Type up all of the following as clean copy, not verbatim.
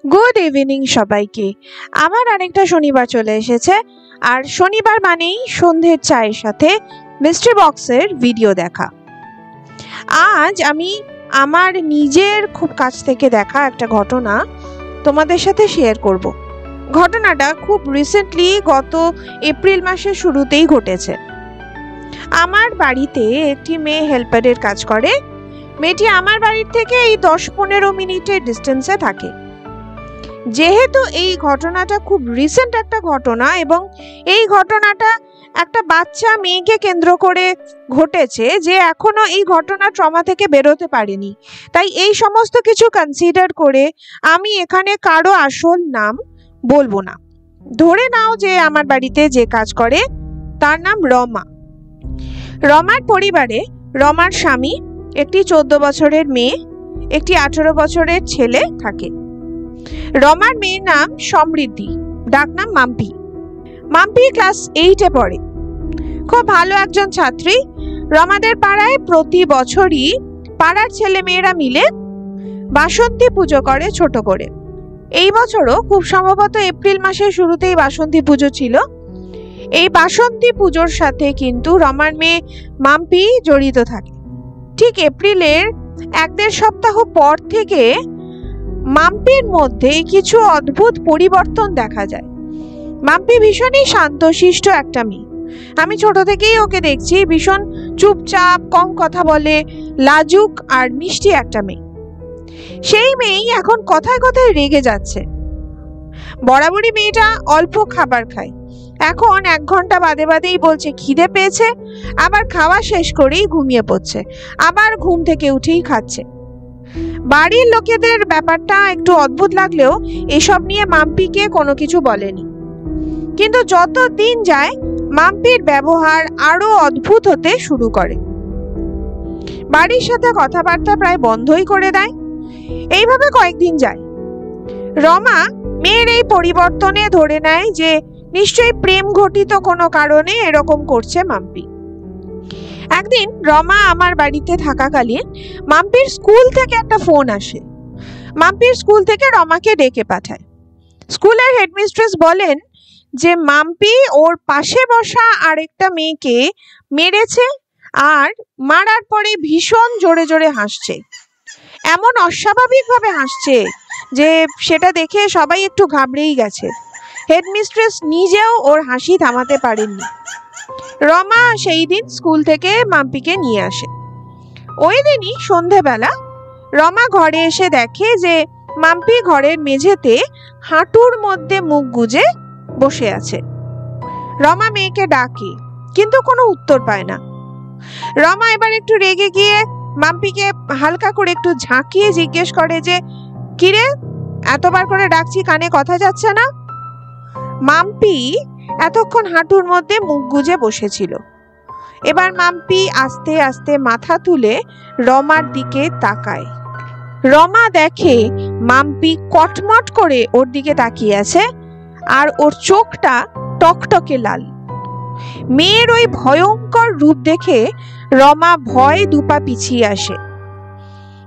Good evening সবাইকে। আমার আরেকটা শনিবার চলে এসেছে, আর শনিবার মানেই সন্ধ্যের চায়ের সাথে মিস্ট্রি বক্সের ভিডিও দেখা। আজ আমি আমার নিজের খুব কাছ থেকে দেখা একটা ঘটনা তোমাদের সাথে শেয়ার করব। ঘটনাটা খুব রিসেন্টলি গত এপ্রিল মাসের শুরুতেই ঘটেছে। আমার বাড়িতে একটি মেয়ে হেল্পারের কাজ করে। মেয়েটি আমার বাড়ির থেকে এই 10-15 মিনিটের ডিস্টেন্সে থাকে। যেহেতু এই ঘটনাটা খুব রিসেন্ট একটা ঘটনা এবং এই ঘটনাটা একটা বাচ্চা মেয়েকে কেন্দ্র করে ঘটেছে, যে এখনো এই ঘটনা ট্রমা থেকে বেরোতে পারেনি, তাই এই সমস্ত কিছু কনসিডার করে আমি এখানে কারো আসল নাম বলবো না। ধরে নাও যে আমার বাড়িতে যে কাজ করে তার নাম রমা। রমার পরিবারে রমার স্বামী, একটি 14 বছরের মেয়ে, একটি 18 বছরের ছেলে থাকে। রমার মেয়ের নাম সমৃদ্ধি, ডাকনাম মাম্পি। মাম্পি ক্লাস 8-এ পড়ে। খুব ভালো একজন ছাত্রী। রমাদের পাড়ায় প্রতি বছরই পাড়ার ছেলে মেয়েরা মিলে বাসন্তী পুজো করে ছোট করে। এই বছরও খুব সম্ভবত এপ্রিল মাসের শুরুতেই বাসন্তী পুজো ছিল। এই বাসন্তী পুজোর সাথে কিন্তু রমার মেয়ে মাম্পি জড়িত থাকে। ঠিক এপ্রিলের 1-1.5 সপ্তাহ পর থেকে মাম্পির মধ্যে কিছু অদ্ভুত পরিবর্তন দেখা যায়। মাম্পি ভীষণই শান্তশিষ্ট একটা মেয়ে। আমি ছোট থেকেই ওকে দেখছি, ভীষণ চুপচাপ, কম কথা বলে, লাজুক আর মিষ্টি একটা মেয়ে। সেই মেয়েই এখন কথায় কথায় রেগে যাচ্ছে। বরাবরই মেয়েটা অল্প খাবার খায়, এখন 1 ঘন্টা বাদে বাদেই বলছে খিদে পেয়েছে, আবার খাওয়া শেষ করেই ঘুমিয়ে পড়ছে, আবার ঘুম থেকে উঠেই খাচ্ছে। বাড়ির লোকেদের ব্যাপারটা একটু অদ্ভুত লাগলেও এসব নিয়ে মাম্পিকে কোনো কিছু বলেনি। কিন্তু যত দিন যায় মাম্পির ব্যবহার আরো অদ্ভুত হতে শুরু করে। বাড়ির সাথে কথাবার্তা প্রায় বন্ধই করে দেয়। এইভাবে কয়েকদিন যায়। রমা মেয়ের এই পরিবর্তনে ধরে নেয় যে নিশ্চয়ই প্রেম ঘটিত কোনো কারণে এরকম করছে মাম্পি। একদিন রমা আমার বাড়িতে থাকাকালীন মাম্পির স্কুল থেকে একটা ফোন আসে। মাম্পির স্কুল থেকে রমাকে ডেকে পাঠায়। স্কুলের হেডমিস্ট্রেস বলেন যে মাম্পি ওর পাশে বসা আরেকটা মেয়েকে মেরেছে, আর মারার পরে ভীষণ জোরে জোরে হাসছে। এমন অস্বাভাবিকভাবে হাসছে যে সেটা দেখে সবাই একটু ঘাবড়েই গেছে। হেডমিস্ট্রেস নিজেও ওর হাসি থামাতে পারেননি। রমা সেই দিন স্কুল থেকে মাম্পিকে নিয়ে আসে। ওই দিনই সন্ধেবেলা রমা ঘরে এসে দেখে যে মাম্পি ঘরের মেঝেতে হাঁটুর মধ্যে মুখ গুজে বসে আছে। রমা মেয়েকে ডাকে, কিন্তু কোনো উত্তর পায় না। রমা এবার একটু রেগে গিয়ে মাম্পিকে হালকা করে একটু ঝাঁকিয়ে জিজ্ঞেস করে যে, কিরে, এতবার করে ডাকছি কানে কথা যাচ্ছে না? মাম্পি এতক্ষণ হাঁটুর মধ্যে মুখ গুজে বসেছিল। এবার মাম্পি আস্তে আস্তে মাথা তুলে রমার দিকে তাকায়। রমা দেখে মাম্পি কটমট করে ওর দিকে তাকিয়ে আছে, আর ওর চোখটা টকটকে লাল। মেয়ের ওই ভয়ঙ্কর রূপ দেখে রমা ভয়ে 2 পা পিছিয়ে আসে।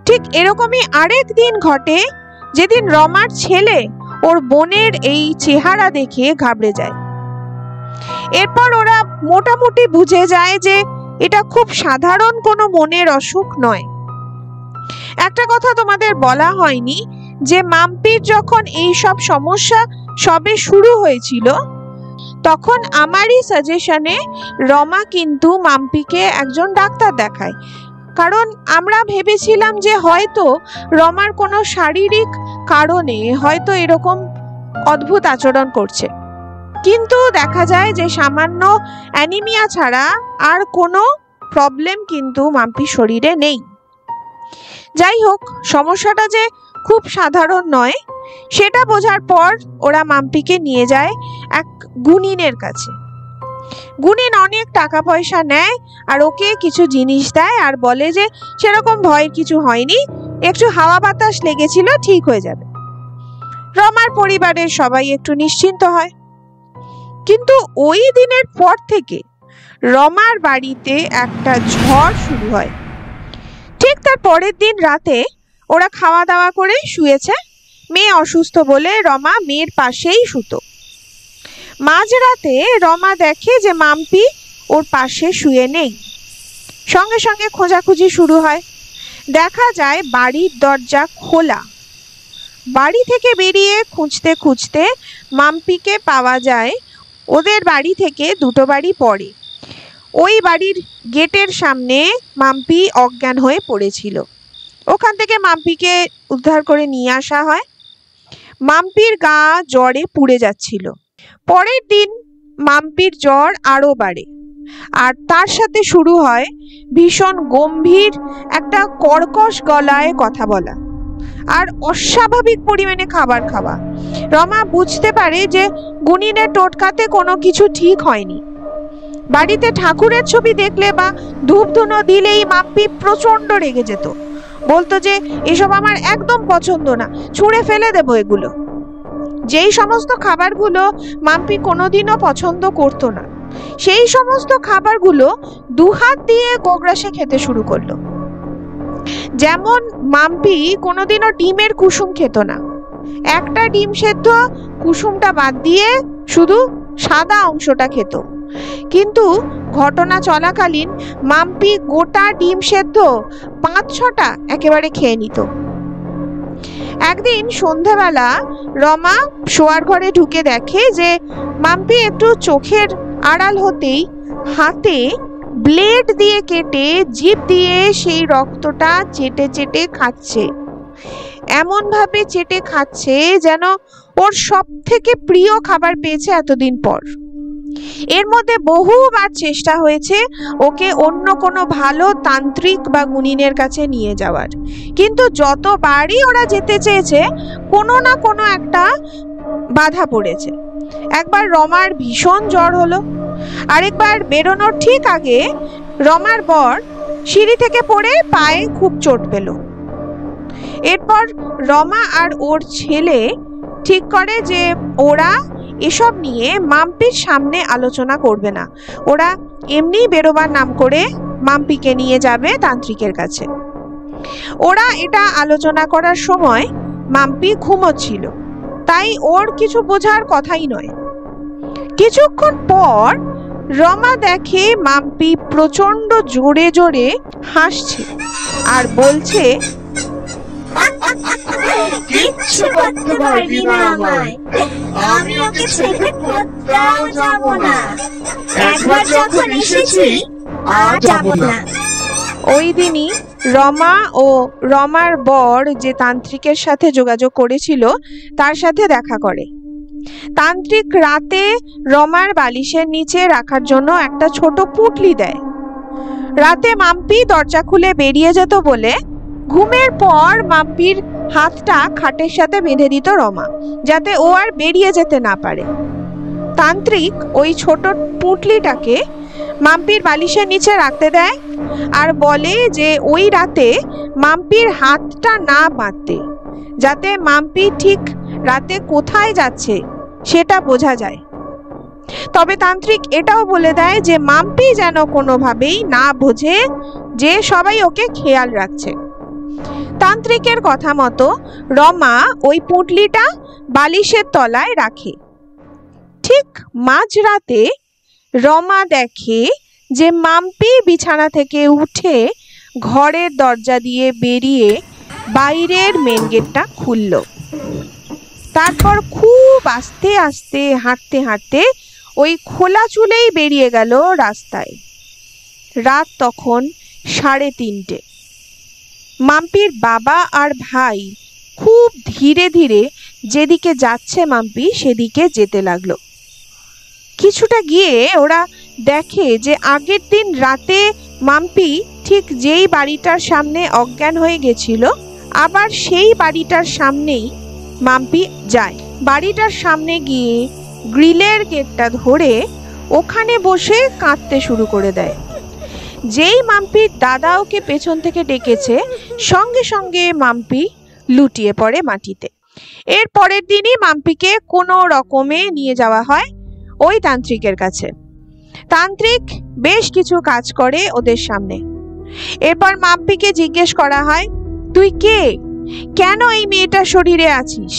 ঠিক এরকমই আরেক দিন ঘটে, যেদিন রমার ছেলে ওর বোনের এই চেহারা দেখে ঘাবড়ে যায়। এরপর ওরা মোটামুটি বুঝে যায় যে এটা খুব সাধারণ কোনো মনের অসুখ নয়। একটা কথা তোমাদের বলা হয়নি যে মাম্পির যখন এই সব সমস্যা সবে শুরু হয়েছিল, তখন আমারই সাজেশনে রমা কিন্তু মাম্পিকে একজন ডাক্তার দেখায়। কারণ আমরা ভেবেছিলাম যে হয়তো রমার কোনো শারীরিক কারণে হয়তো এরকম অদ্ভুত আচরণ করছে। কিন্তু দেখা যায় যে সামান্য অ্যানিমিয়া ছাড়া আর কোনো প্রবলেম কিন্তু মাম্পির শরীরে নেই। যাই হোক, সমস্যাটা যে খুব সাধারণ নয় সেটা বোঝার পর ওরা মাম্পিকে নিয়ে যায় এক গুণিনের কাছে। গুণিন অনেক টাকা পয়সা নেয় আর ওকে কিছু জিনিস দেয়, আর বলে যে সেরকম ভয়ের কিছু হয়নি, একটু হাওয়া বাতাস লেগেছিল, ঠিক হয়ে যাবে। রমার পরিবারের সবাই একটু নিশ্চিন্ত হয়। কিন্তু ওই দিনের পর থেকে রমার বাড়িতে একটা ঝড় শুরু হয়। ঠিক তার পরের দিন রাতে ওরা খাওয়া দাওয়া করে শুয়েছে। মেয়ে অসুস্থ বলে রমা মেয়ের পাশেই শুতো। মাঝরাতে রমা দেখে যে মাম্পি ওর পাশে শুয়ে নেই। সঙ্গে সঙ্গে খোঁজাখুঁজি শুরু হয়। দেখা যায় বাড়ির দরজা খোলা। বাড়ি থেকে বেরিয়ে খুঁজতে খুঁজতে মাম্পিকে পাওয়া যায় ওদের বাড়ি থেকে 2টো বাড়ি পরে। ওই বাড়ির গেটের সামনে মাম্পি অজ্ঞান হয়ে পড়েছিল। ওখান থেকে মাম্পিকে উদ্ধার করে নিয়ে আসা হয়। মাম্পির গা জ্বরে পুড়ে যাচ্ছিল। পরের দিন মাম্পির জ্বর আরো বাড়ে, আর তার সাথে শুরু হয় ভীষণ গম্ভীর একটা কর্কশ গলায় কথা বলা আর অস্বাভাবিক পরিমাণে খাবার খাওয়া। রমা বুঝতে পারে যে গুনিনের টোটকাতে কোনো কিছু ঠিক হয়নি। বাড়িতে ঠাকুরের ছবি দেখলে বা ধূপধুনো দিলেই মাম্পি প্রচন্ড রেগে যেত। বলতো যে এসব আমার একদম পছন্দ না, ছুঁড়ে ফেলে দেবো এগুলো। যেই সমস্ত খাবারগুলো মাম্পি কোনোদিনও পছন্দ করতো না, সেই সমস্ত খাবারগুলো 2 হাত দিয়ে গোগ্রাসে খেতে শুরু করলো। যেমন মাম্পি কোনোদিনও ডিমের কুসুম খেত না। একটা ডিম সেদ্ধ কুসুমটা বাদ দিয়ে শুধু সাদা অংশটা খেত। কিন্তু ঘটনা চলাকালীন মাম্পি গোটা ডিম সেদ্ধ 5-6টা একেবারে খেয়ে নিত। একদিন সন্ধ্যাবেলা রমা শোয়ার ঘরে ঢুকে দেখে যে মাম্পি একটু চোখের আড়াল হতেই হাতে ব্লেড দিয়ে কেটে জিভ দিয়ে সেই রক্তটা চেটে চেটে খাচ্ছে। এমন ভাবে চেটে খাচ্ছে যেন ওর সব থেকে প্রিয় খাবার পেয়েছে এতদিন পর। এর মধ্যে বহুবার চেষ্টা হয়েছে ওকে অন্য কোনো ভালো তান্ত্রিক বা গুনিনের কাছে নিয়ে যাওয়ার, কিন্তু যতবারই ওরা যেতে চেয়েছে কোনো না কোনো একটা বাধা পড়েছে। একবার রমার ভীষণ জ্বর হলো, আরেকবার বেরোনোর ঠিক আগে রমার বর সিঁড়ি থেকে পড়ে পায়ে খুব চোট পেল। এরপর রমা আর ওর ছেলে ঠিক করে যে ওরা এসব নিয়ে মাম্পির সামনে আলোচনা করবে না, ওরা এমনি বেরোবার নাম করে মাম্পিকে নিয়ে যাবে তান্ত্রিকের কাছে। ওরা এটা আলোচনা করার সময় মাম্পি ঘুমোচ্ছিল, তাই ওর কিছু বোঝার কথাই নয়। কিছুক্ষণ পর রমা দেখে মাম্পি প্রচন্ড জোরে জোরে হাসছে আর বলছে, কিচ্ছু করতে পারবি না আমায়, আমি ওকে ছেড়ে কোথাও যাব না, একবার যখন এসেছি আর যাব না। ওই দিনই রমা ও রমার বর যে তান্ত্রিকের সাথে যোগাযোগ করেছিল তার সাথে দেখা করে। তান্ত্রিক রাতে রমার বালিশের নিচে রাখার জন্য একটা ছোট পুঁটলি দেয়। রাতে মাম্পি দরজা খুলে বেরিয়ে যেত বলে ঘুমের পর মাম্পির হাতটা খাটের সাথে বেঁধে দিত রমা, যাতে ও আর বেরিয়ে যেতে না পারে। তান্ত্রিক ওই ছোট পুঁটলিটাকে মাম্পির বালিশের নিচে রাখতে দেয় আর বলে যে ওই রাতে মাম্পির হাতটা না বাঁধতে, যাতে মাম্পি ঠিক রাতে কোথায় যাচ্ছে সেটা বোঝা যায়। তবে তান্ত্রিক এটাও বলে দেয় যে মাম্পি যেন কোনোভাবেই না বোঝে যে সবাই ওকে খেয়াল রাখছে। তান্ত্রিকের কথা মতো রমা ওই পুঁটলিটা বালিশের তলায় রাখে। ঠিক মাঝরাতে রমা দেখে যে মাম্পি বিছানা থেকে উঠে ঘরের দরজা দিয়ে বেরিয়ে বাইরের মেন গেটটা খুলল। তারপর খুব আস্তে আস্তে হাঁটতে হাঁটতে ওই খোলা চুলেই বেরিয়ে গেল রাস্তায়। রাত তখন 3:30। মাম্পির বাবা আর ভাই খুব ধীরে ধীরে যেদিকে যাচ্ছে মাম্পি সেদিকে যেতে লাগলো। কিছুটা গিয়ে ওরা দেখে যে আগের দিন রাতে মাম্পি ঠিক যেই বাড়িটার সামনে অজ্ঞান হয়ে গেছিল, আবার সেই বাড়িটার সামনেই মাম্পি যায়। বাড়িটার সামনে গিয়ে গ্রিলের গেটটা ধরে ওখানে বসে কাঁদতে শুরু করে দেয়। যেই মাম্পির দাদা ওকে পেছন থেকে ডেকেছে, সঙ্গে সঙ্গে মাম্পি লুটিয়ে পড়ে মাটিতে। এর পরের দিনই মাম্পিকে কোনো রকমে নিয়ে যাওয়া হয় ওই তান্ত্রিকের কাছে। তান্ত্রিক বেশ কিছু কাজ করে ওদের সামনে। এরপর মাম্পিকে জিজ্ঞেস করা হয়, তুই কে, কেন এই মেয়েটার শরীরে আছিস?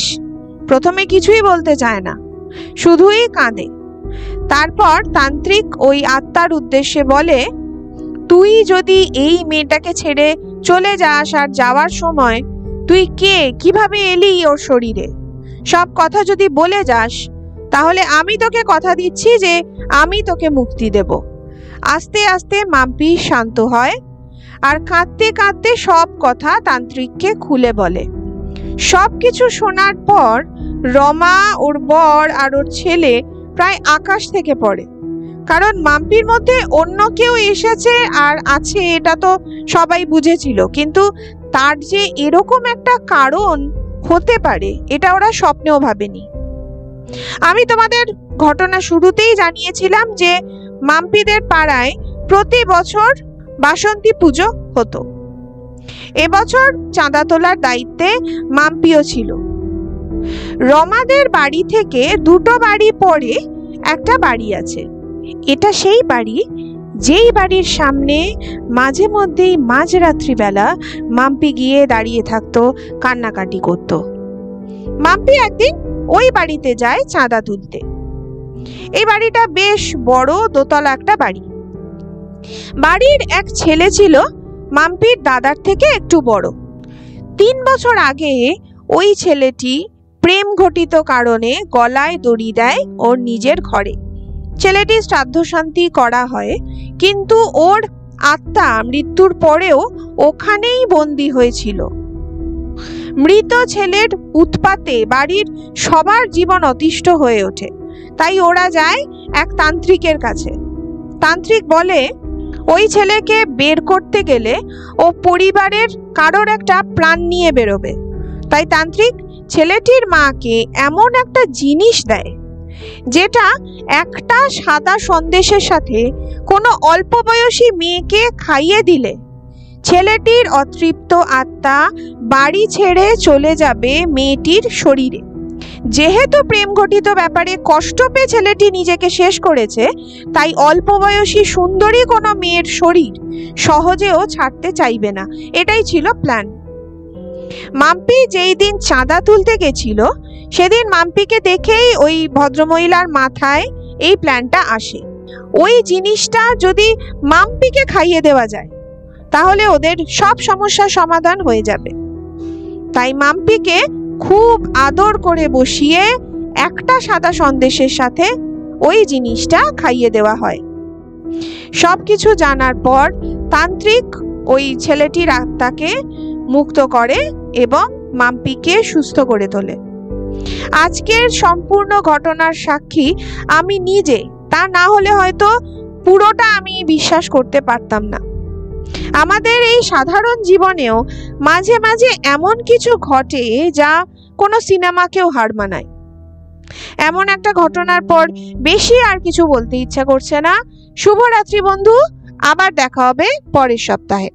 প্রথমে কিছুই বলতে চায় না, শুধুই কাঁদে। তারপর তান্ত্রিক ওই আত্মার উদ্দেশ্যে বলে, তুই যদি এই মেয়েটাকে ছেড়ে চলে যাস আর যাওয়ার সময় তুই কে, কিভাবে এলি ওর শরীরে, সব কথা যদি বলে যাস, তাহলে আমি তোকে কথা দিচ্ছি যে আমি তোকে মুক্তি দেব। আস্তে আস্তে মাম্পি শান্ত হয় আর কাঁদতে কাঁদতে সব কথা তান্ত্রিককে খুলে বলে। সবকিছু শোনার পর রমা, ওর বর আর ওর ছেলে প্রায় আকাশ থেকে পড়ে। কারণ মাম্পির মধ্যে অন্য কেউ এসেছে আর আছে এটা তো সবাই বুঝেছিল, কিন্তু তার যে এরকম একটা কারণ হতে পারে এটা ওরা স্বপ্নেও ভাবেনি। আমি তোমাদের ঘটনা শুরুতেই জানিয়েছিলাম যে মাম্পিদের পাড়ায় প্রতি বছর বাসন্তী পুজো হতো। এবছর চাঁদা তোলার দায়িত্বে মাম্পিও ছিল। রমাদের বাড়ি থেকে দুটো বাড়ি পরে একটা বাড়ি আছে। এটা সেই বাড়ি যেই বাড়ির সামনে মাঝে মধ্যেই মাঝরাত্রিবেলা মাম্পি গিয়ে দাঁড়িয়ে থাকতো, কান্নাকাটি করত। মাম্পি একদিন ওই বাড়িতে যায় চাঁদা তুলতে। এই বাড়িটা বেশ বড়, দোতলা একটা বাড়ি। বাড়ির এক ছেলে ছিল মাম্পির দাদার থেকে একটু বড়। 3 বছর আগে ওই ছেলেটি প্রেম ঘটিত কারণে গলায় দড়ি দেয় ওর নিজের ঘরে। ছেলেটির শ্রাদ্ধ শান্তি করা হয়, কিন্তু ওর আত্মা মৃত্যুর পরেও ওখানেই বন্দী হয়েছিল। মৃত ছেলের উৎপাতে বাড়ির সবার জীবন অতিষ্ঠ হয়ে ওঠে। তাই ওরা যায় এক তান্ত্রিকের কাছে। তান্ত্রিক বলে, ওই ছেলেকে বের করতে গেলে ও পরিবারের কারোর একটা প্রাণ নিয়ে বেরোবে। তাই তান্ত্রিক ছেলেটির মাকে এমন একটা জিনিস দেয় যেটা একটা সাদা সন্দেশের সাথে কোনো অল্প বয়সী মেয়েকে খাইয়ে দিলে ছেলেটির অতৃপ্ত আত্মা বাড়ি ছেড়ে চলে যাবে মেয়েটির শরীরে। যেহেতু প্রেম ঘটিত ব্যাপারে কষ্ট পেয়ে ছেলেটি নিজেকে শেষ করেছে, তাই অল্প বয়সী সুন্দরী কোনো মেয়ের শরীর সহজেও ছাড়তে চাইবে না। এটাই ছিল প্ল্যান। মাম্পি যেই দিন চাঁদা তুলতে গেছিল সেদিন মাম্পিকে দেখেই ওই ভদ্রমহিলার মাথায় এই প্ল্যানটা আসে। ওই জিনিসটা যদি মাম্পিকে খাইয়ে দেওয়া যায় তাহলে ওদের সব সমস্যার সমাধান হয়ে যাবে। তাই মাম্পিকে খুব আদর করে বসিয়ে একটা সাদা সন্দেশের সাথে ওই জিনিসটা খাইয়ে দেওয়া হয়। সবকিছু জানার পর তান্ত্রিক ওই ছেলেটির আত্মাকে মুক্ত করে এবং মাম্পিকে সুস্থ করে তোলে। আজকের সম্পূর্ণ ঘটনার সাক্ষী আমি নিজে, তা না হলে হয়তো পুরোটা আমি বিশ্বাস করতে পারতাম না। আমাদের এই সাধারণ জীবনেও মাঝে মাঝে এমন কিছু ঘটে যা কোনো সিনেমাকেও হার মানায়। এমন একটা ঘটনার পর বেশি আর কিছু বলতে ইচ্ছা করছে না। শুভরাত্রি বন্ধু, আবার দেখা হবে পরের সপ্তাহে।